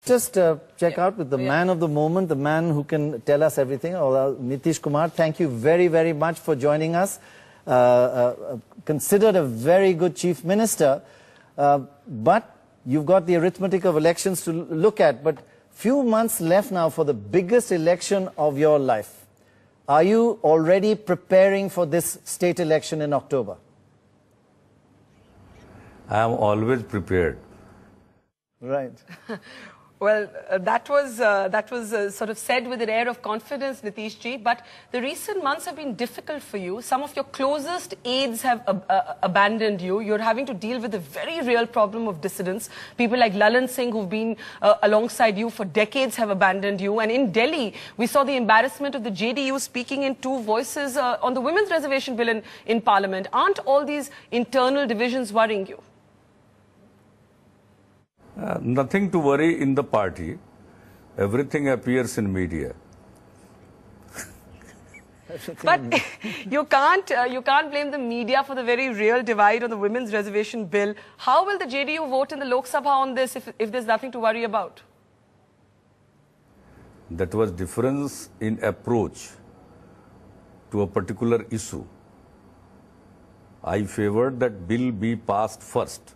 just check out with the man of the moment, the man who can tell us everything. Nitish Kumar, thank you very, very much for joining us. Considered a very good chief minister, but you've got the arithmetic of elections to look at. But few months left now for the biggest election of your life. Are you already preparing for this state election in October? I am always prepared. Right. Well, that was sort of said with an air of confidence, Nitish ji. But the recent months have been difficult for you. Some of your closest aides have abandoned you. You're having to deal with a very real problem of dissidents. People like Lalan Singh, who've been alongside you for decades, have abandoned you. And in Delhi, we saw the embarrassment of the JDU speaking in two voices on the women's reservation bill in Parliament. Aren't all these internal divisions worrying you? Nothing to worry in the party. Everything appears in media. But you can't blame the media for the very real divide on the women's reservation bill. How will the JDU vote in the Lok Sabha on this if there's nothing to worry about? That was difference in approach to a particular issue. I favored that bill be passed first.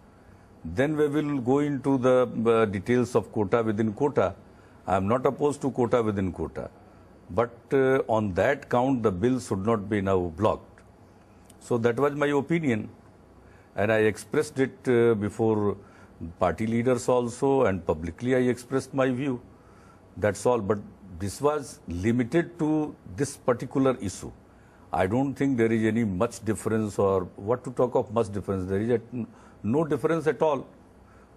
Then we will go into the details of quota within quota. I am not opposed to quota within quota. But on that count, the bill should not be now blocked. So that was my opinion. And I expressed it before party leaders also, and publicly I expressed my view. That's all. But this was limited to this particular issue. I don't think there is any much difference, or what to talk of much difference. There is no difference at all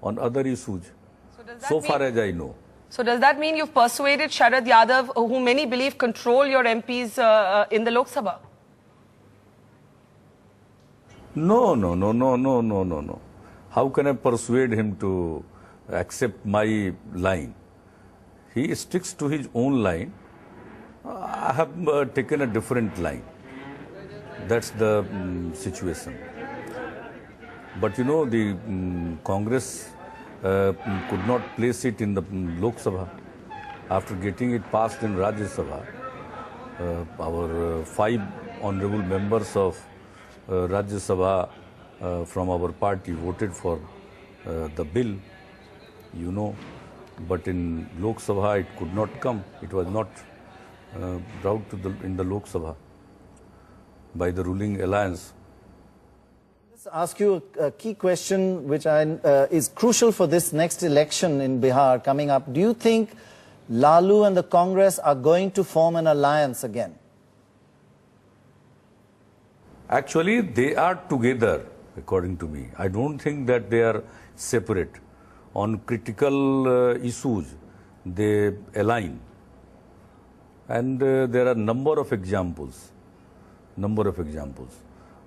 on other issues, so far as I know. So does that mean you've persuaded Sharad Yadav, who many believe control your MPs in the Lok Sabha? No. How can I persuade him to accept my line? He sticks to his own line. I have taken a different line. That's the situation. But you know, the Congress could not place it in the Lok Sabha. After getting it passed in Rajya Sabha, our 5 honorable members of Rajya Sabha from our party voted for the bill, you know. But in Lok Sabha it could not come. It was not brought in the Lok Sabha by the ruling alliance. Ask you a key question which is crucial for this next election in Bihar coming up. Do you think Lalu and the Congress are going to form an alliance again? Actually, they are together, according to me. I don't think that they are separate. On critical issues, they align. And there are number of examples.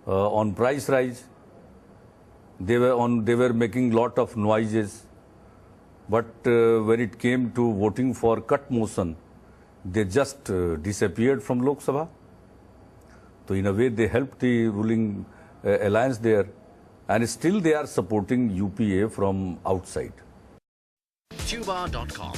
On price rise, they were making lot of noises, but when it came to voting for cut motion, they just disappeared from Lok Sabha. So in a way they helped the ruling alliance there, and still they are supporting UPA from outside. Tuba.com